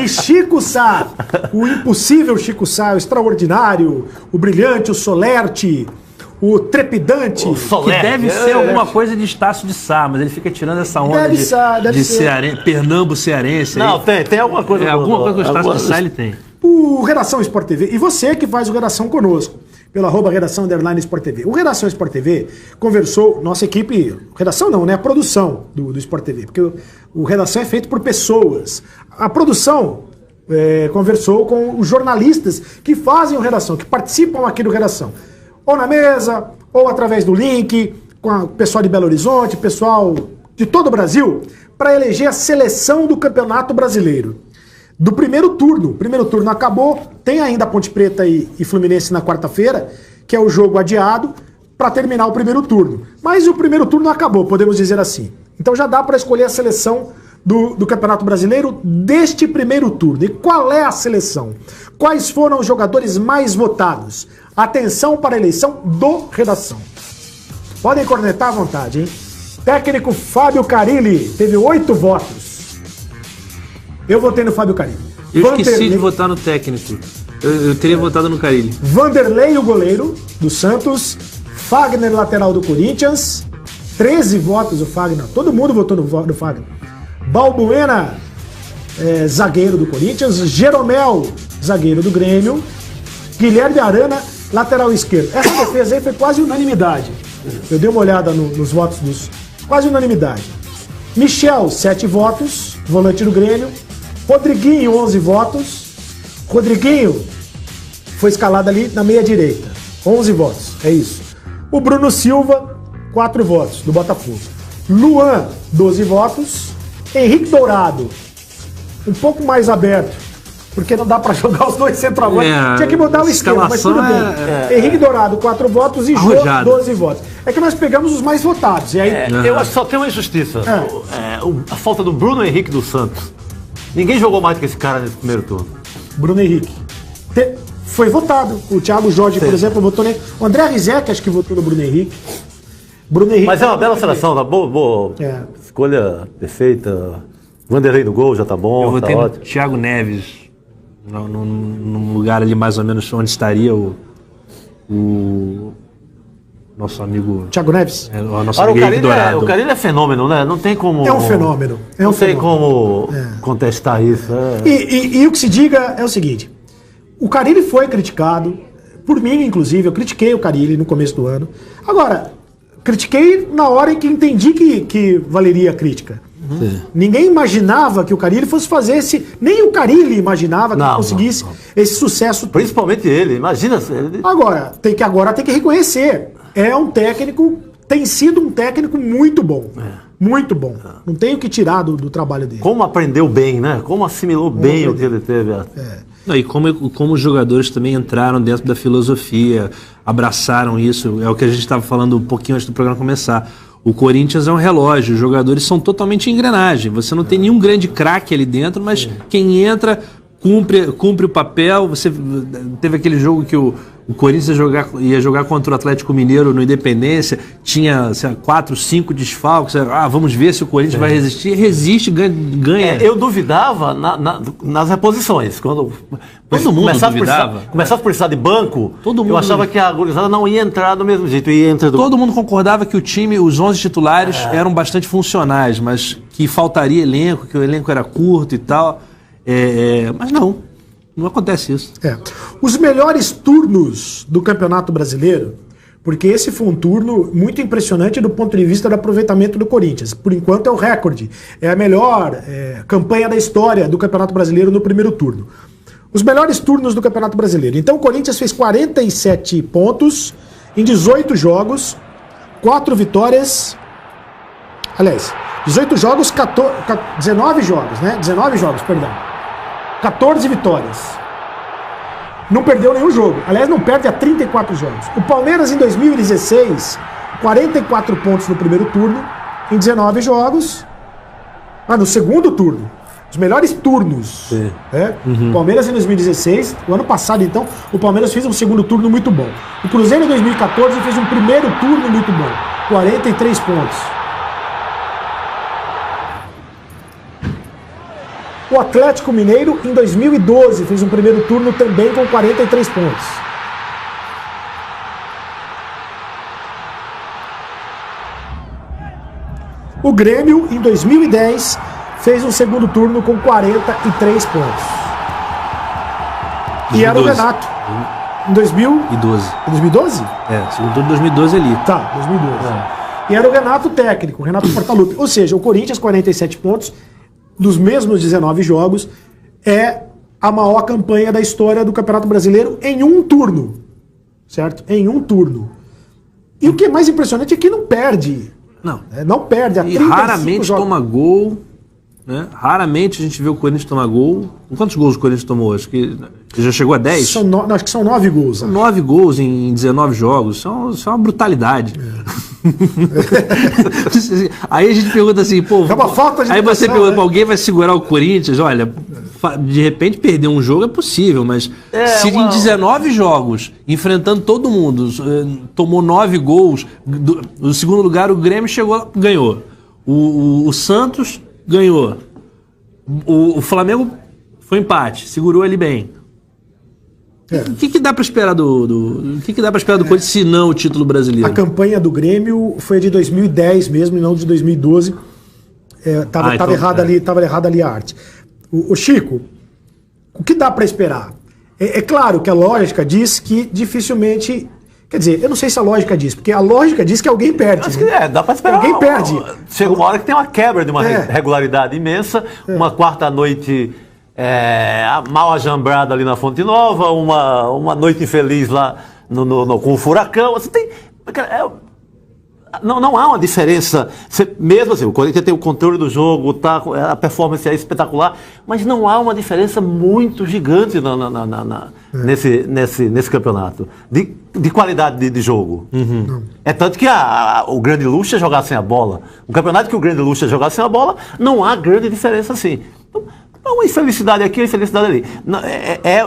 E Chico Sá, o impossível Chico Sá, o extraordinário, o brilhante, o solerte, o trepidante. Que deve ser alguma coisa de Estácio de Sá, mas ele fica tirando essa onda de Pernambuco cearense. Não, tem alguma coisa. Alguma coisa que o Estácio de Sá ele tem. O Redação Sport TV, e você que faz o Redação conosco, pelo @redação_Sport TV. O Redação Sport TV conversou, nossa equipe, redação não, né? A produção do Sport TV, porque o Redação é feito por pessoas. A produção conversou com os jornalistas que fazem o Redação, que participam aqui do Redação. Ou na mesa, ou através do link, com o pessoal de Belo Horizonte, pessoal de todo o Brasil, para eleger a seleção do Campeonato Brasileiro. Do primeiro turno. O primeiro turno acabou, tem ainda Ponte Preta e Fluminense na quarta-feira, que é o jogo adiado, para terminar o primeiro turno. Mas o primeiro turno acabou, podemos dizer assim. Então já dá para escolher a seleção do Campeonato Brasileiro deste primeiro turno. E qual é a seleção? Quais foram os jogadores mais votados? Atenção para a eleição do Redação. Podem cornetar à vontade, hein? Técnico Fábio Carille teve 8 votos. Eu votei no Fábio Carille. Eu esqueci de votar no técnico. Eu teria votado no Carille. Vanderlei, o goleiro do Santos. Fagner, lateral do Corinthians. 13 votos o Fagner. Todo mundo votou no Fagner. Balbuena, zagueiro do Corinthians. Jeromel, zagueiro do Grêmio. Guilherme Arana, lateral esquerdo. Essa defesa aí foi quase unanimidade. Eu dei uma olhada nos votos dos... Quase unanimidade. Michel, 7 votos. Volante do Grêmio. Rodriguinho, 11 votos. Rodriguinho foi escalado ali na meia-direita. 11 votos, é isso. O Bruno Silva, 4 votos, do Botafogo. Luan, 12 votos. Henrique Dourado, um pouco mais aberto, porque não dá pra jogar os dois centroavantes. Tinha que mudar o esquema, mas tudo bem. Henrique Dourado, 4 votos e Jô, 12 votos. É que nós pegamos os mais votados. E aí... Eu acho que só tem uma injustiça. A falta do Bruno Henrique do Santos. Ninguém jogou mais do que esse cara nesse primeiro turno. Bruno Henrique. Foi votado. O Thiago Jorge, por exemplo, votou nele. O André Rizek, acho que votou no Bruno Henrique. Mas é uma bela seleção, tá boa. Escolha perfeita. Vanderlei no gol já tá bom. Eu votei no Thiago Neves. Num lugar ali mais ou menos onde estaria o nosso amigo... Thiago Neves? O nosso amigo Henrique Dourado. O Carille é fenômeno, né? Não tem como... É um fenômeno. Não tem como contestar isso. E o que se diga é o seguinte. O Carille foi criticado, por mim, inclusive. Eu critiquei o Carille no começo do ano. Agora, critiquei na hora em que entendi que valeria a crítica. Ninguém imaginava que o Carille fosse fazer esse... Nem o Carille imaginava que conseguisse esse sucesso. Principalmente ele. Imagina se ele... Agora tem que reconhecer. É um técnico... Tem sido um técnico muito bom. Muito bom. Não tenho o que tirar do trabalho dele. Como aprendeu bem, né? Como assimilou bem o que ele teve. E como os jogadores também entraram dentro da filosofia, abraçaram isso. É o que a gente estava falando um pouquinho antes do programa começar. O Corinthians é um relógio, os jogadores são totalmente engrenagem. Você não tem nenhum grande craque ali dentro, mas quem entra cumpre o papel. Você teve aquele jogo que o Corinthians ia jogar contra o Atlético Mineiro no Independência, tinha 4, 5 desfalques. Vamos ver se o Corinthians vai resistir. Resiste, ganha. Eu duvidava nas reposições. Quando todo mundo duvidava. Começava a precisar de banco, eu achava que a gurizada não ia entrar do mesmo jeito. Todo mundo concordava que o time, os 11 titulares, eram bastante funcionais, mas que faltaria elenco, que o elenco era curto e tal. Mas não acontece isso. Os melhores turnos do Campeonato Brasileiro, porque esse foi um turno muito impressionante do ponto de vista do aproveitamento do Corinthians. Por enquanto é o recorde. É a melhor campanha da história do Campeonato Brasileiro no primeiro turno. Os melhores turnos do Campeonato Brasileiro. Então o Corinthians fez 47 pontos em 18 jogos, 4 vitórias. Aliás, 18 jogos, 19 jogos, né? 19 jogos, perdão. 14 vitórias. Não perdeu nenhum jogo. Aliás, não perde há 34 jogos. O Palmeiras, em 2016, 44 pontos no primeiro turno, em 19 jogos. No segundo turno. Os melhores turnos. Palmeiras em 2016. O ano passado, então, o Palmeiras fez um segundo turno muito bom. O Cruzeiro, em 2014, fez um primeiro turno muito bom. 43 pontos. O Atlético Mineiro, em 2012, fez um primeiro turno também com 43 pontos. O Grêmio, em 2010, fez um segundo turno com 43 pontos. 2012. E era o Renato. Em 2012. Em 2012? Segundo turno de 2012 ali. Tá, 2012. E era o Renato técnico, o Renato Portaluppi. Ou seja, o Corinthians, 47 pontos, dos mesmos 19 jogos, é a maior campanha da história do Campeonato Brasileiro em um turno. Certo? Em um turno. E o que é mais impressionante é que não perde. Não perde. E raramente toma gol. Né? Raramente a gente vê o Corinthians tomar gol. Quantos gols o Corinthians tomou? Acho que já chegou a 10? Acho que são 9 gols. 9 gols em 19 jogos. Isso é uma brutalidade. Aí a gente pergunta assim, pô. É uma falta de aí você pergunta, né? Alguém vai segurar o Corinthians? Olha, de repente perder um jogo é possível, mas se em 19 jogos, enfrentando todo mundo, tomou 9 gols, no segundo lugar o Grêmio ganhou. O Santos ganhou. O Flamengo foi empate, segurou ele bem. O que dá para esperar do Corinthians, se não o título brasileiro? A campanha do Grêmio foi de 2010 mesmo, e não de 2012. Estava errada ali a arte. O Chico, o que dá para esperar? É claro que a lógica diz que dificilmente... Quer dizer, eu não sei se a lógica diz, porque a lógica diz que alguém perde. Acho que dá para esperar. Alguém perde. Chega uma hora que tem uma quebra de uma regularidade imensa, uma quarta noite mal ajambrada ali na Fonte Nova, uma noite infeliz lá com o Furacão. Você tem... Não há uma diferença. Mesmo assim, o Corinthians tem o controle do jogo, a performance é espetacular, mas não há uma diferença muito gigante nesse campeonato de qualidade de jogo. É tanto que o grande luxo é jogar sem a bola. O campeonato que o grande luxo é jogar sem a bola, não há grande diferença assim. Então, uma infelicidade aqui, uma infelicidade ali.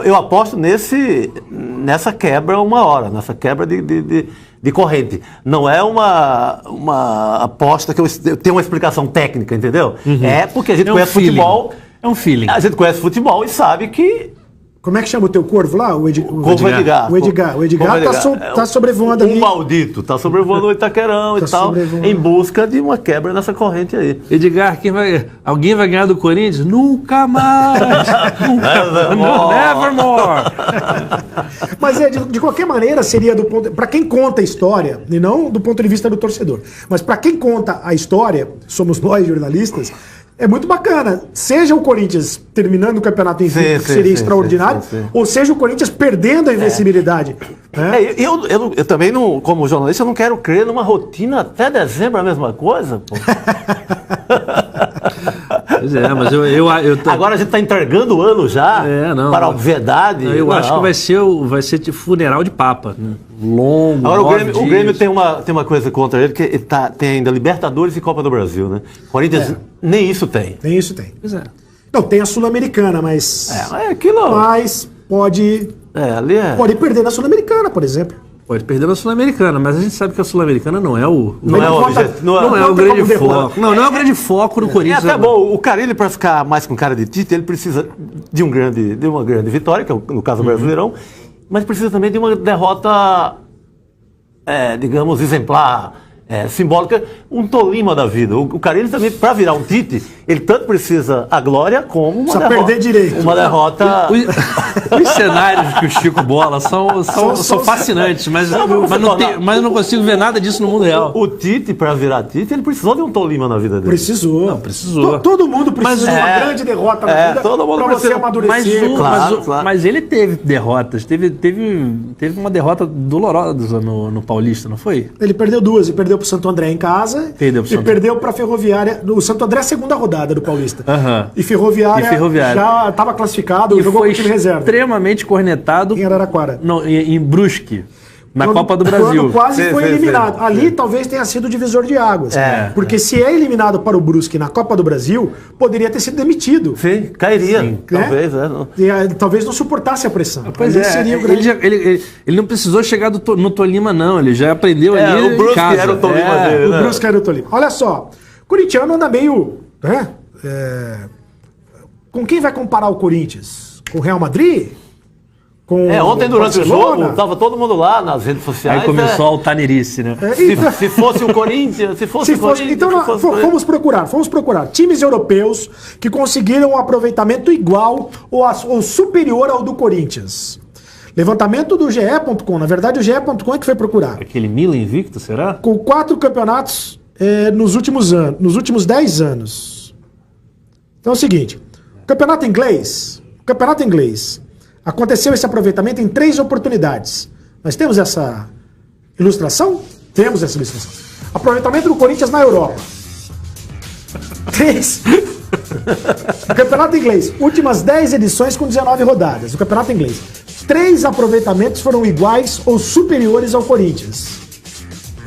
Eu aposto nessa quebra uma hora, nessa quebra de corrente. Não é uma aposta que eu tenho uma explicação técnica, entendeu? É porque a gente conhece futebol. É um feeling. A gente conhece futebol e sabe que... Como é que chama o teu corvo lá? O Edgar. O Edgar tá sobrevoando ali. O maldito tá sobrevoando o Itaquerão e tal, em busca de uma quebra nessa corrente aí. Edgar, alguém vai ganhar do Corinthians? Nunca mais! Nevermore! Mas de qualquer maneira seria do ponto... Para quem conta a história, e não do ponto de vista do torcedor, mas para quem conta a história, somos nós jornalistas, é muito bacana. Seja o Corinthians terminando o campeonato invicto, que seria extraordinário, ou seja o Corinthians perdendo a invencibilidade. Eu também, não, como jornalista, eu não quero crer numa rotina até dezembro a mesma coisa. Pô. Pois mas agora a gente está entregando o ano já para a obviedade. Eu acho que vai ser tipo funeral de Papa. Né? Longo. Agora o Grêmio tem uma coisa contra ele, que tem ainda Libertadores e Copa do Brasil, né? O Corinthians nem isso tem. Nem isso tem. Pois é. Não, tem a Sul-Americana, mas... Mas pode perder na Sul-Americana, por exemplo. Pode perder na Sul-Americana, mas a gente sabe que a Sul-Americana não é o grande foco. Não é o grande foco do Corinthians. Até bom, o Carille, para ficar mais com cara de Tite, ele precisa de uma grande vitória, que é no caso do Brasileirão, mas precisa também de uma derrota, digamos, exemplar, simbólica, um Tolima da vida. O Carille também, para virar um Tite, ele tanto precisa a glória como uma derrota. Perder direito. Uma derrota... Os cenários que o Chico bola são fascinantes, mas eu não consigo ver nada disso no mundo real. O Tite, para virar Tite, ele precisou de um Tolima na vida dele. Precisou. Todo mundo precisa de uma grande derrota na vida para você amadurecer. Mas ele teve derrotas. Teve uma derrota dolorosa no Paulista, não foi? Ele perdeu duas. Ele perdeu pro Santo André em casa e perdeu pra Ferroviária. O Santo André, segunda rodada do Paulista. E Ferroviária já estava classificado, jogou com o time reserva. Extremamente cornetado em Araraquara. Em Brusque, na Copa do Brasil. Quando quase foi eliminado. Ali talvez tenha sido o divisor de águas. Porque se é eliminado para o Brusque na Copa do Brasil, poderia ter sido demitido. Sim, cairia. Sim, talvez. Talvez não suportasse a pressão. Pois seria o grande... ele não precisou chegar no Tolima, não. Ele já aprendeu ali o Brusque em casa. Era o Tolima dele. O Brusque era o Tolima. Olha só, o corintiano anda meio... Com quem vai comparar o Corinthians? Com o Real Madrid? Com Ontem o durante Barcelona? o jogo, tava todo mundo lá nas redes sociais. Aí começou a altanerice, né? Se fosse o Corinthians, Então, fomos procurar times europeus que conseguiram um aproveitamento igual ou superior ao do Corinthians. Levantamento do GE.com. Na verdade, o GE.com é que foi procurar. Aquele Milan invicto, será? Com 4 campeonatos nos últimos 10 anos. Então é o seguinte: Campeonato inglês. Aconteceu esse aproveitamento em 3 oportunidades. Nós temos essa ilustração? Temos essa ilustração. Aproveitamento do Corinthians na Europa. 3. Campeonato inglês. Últimas 10 edições com 19 rodadas. O Campeonato inglês. 3 aproveitamentos foram iguais ou superiores ao Corinthians.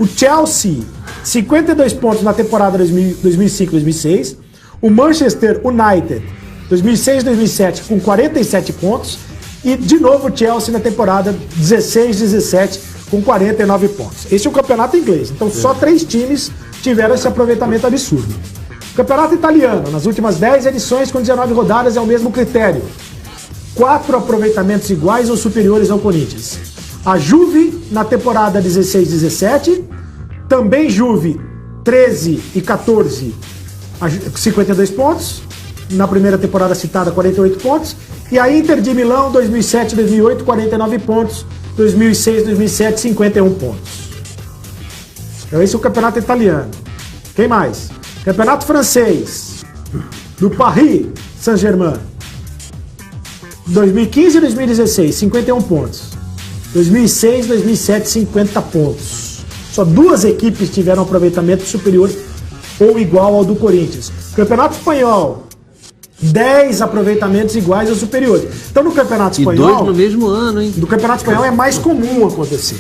O Chelsea, 52 pontos na temporada 2005-2006. O Manchester United, 2006-2007, com 47 pontos. E, de novo, o Chelsea na temporada 16-17, com 49 pontos. Esse é o campeonato inglês. Então, só 3 times tiveram esse aproveitamento absurdo. Campeonato italiano, nas últimas 10 edições, com 19 rodadas, é o mesmo critério. 4 aproveitamentos iguais ou superiores ao Corinthians. A Juve, na temporada 16-17, também Juve, 13 e 14, 52 pontos. Na primeira temporada citada, 48 pontos. E a Inter de Milão, 2007-2008, 49 pontos. 2006-2007, 51 pontos. Então esse é o campeonato italiano. Quem mais? Campeonato francês. Do Paris Saint-Germain. 2015-2016, 51 pontos. 2006-2007, 50 pontos. Só 2 equipes tiveram aproveitamento superior ou igual ao do Corinthians. Campeonato espanhol. 10 aproveitamentos iguais ou superiores. Então no Campeonato Espanhol... E 2 no mesmo ano, hein? No Campeonato Espanhol é mais comum acontecer.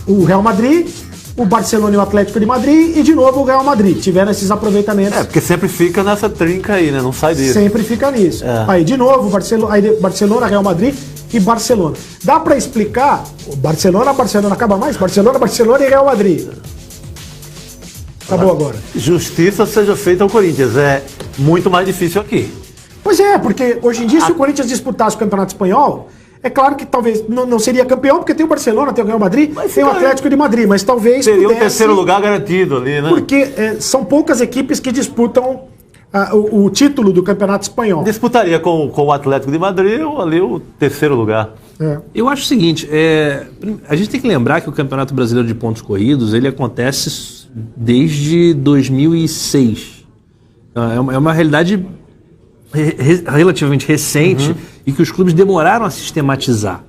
O Real Madrid, o Barcelona e o Atlético de Madrid e de novo o Real Madrid. Tiveram esses aproveitamentos. Porque sempre fica nessa trinca aí, né? Não sai disso. Sempre fica nisso. Aí de novo Barcelona, Real Madrid e Barcelona. Dá pra explicar? Barcelona acaba mais? Barcelona e Real Madrid. Acabou agora. Justiça seja feita ao Corinthians. É muito mais difícil aqui. Pois é, porque hoje em dia, se o Corinthians disputasse o Campeonato Espanhol, é claro que talvez não seria campeão, porque tem o Barcelona, tem o Real Madrid, tem o Atlético de Madrid, mas talvez seria o terceiro lugar garantido ali, né? Porque são poucas equipes que disputam o título do Campeonato Espanhol. Disputaria com o Atlético de Madrid ou ali o terceiro lugar. Eu acho o seguinte, a gente tem que lembrar que o Campeonato Brasileiro de Pontos Corridos, ele acontece desde 2006. É uma realidade relativamente recente e que os clubes demoraram a sistematizar.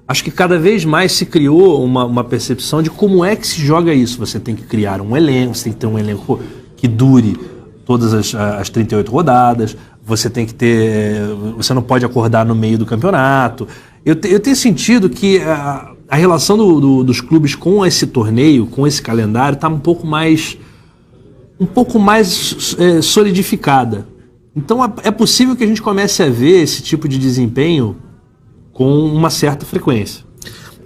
Acho que cada vez mais se criou uma percepção de como é que se joga isso. Você tem que criar um elenco, você tem que ter um elenco que dure todas as 38 rodadas, você tem que ter... Você não pode acordar no meio do campeonato. Eu tenho sentido que a relação dos clubes com esse torneio, com esse calendário, está um pouco mais solidificada. Então é possível que a gente comece a ver esse tipo de desempenho com uma certa frequência.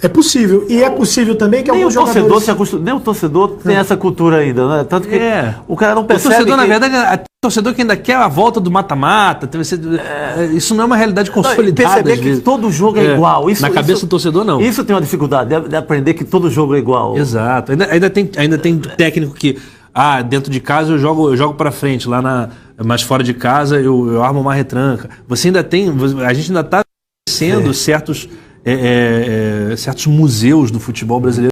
É possível. E é possível também que alguns jogadores... Nem o torcedor tem essa cultura ainda, né? Tanto que o cara não percebe. O torcedor, na verdade, o torcedor que ainda quer a volta do mata-mata, isso não é uma realidade consolidada. Perceber que todo jogo é igual. Na cabeça do torcedor, não. Isso tem uma dificuldade, de aprender que todo jogo é igual. Exato. Ainda tem técnico que... dentro de casa eu jogo para frente, mas fora de casa eu armo uma retranca. A gente ainda está sendo certos museus do futebol brasileiro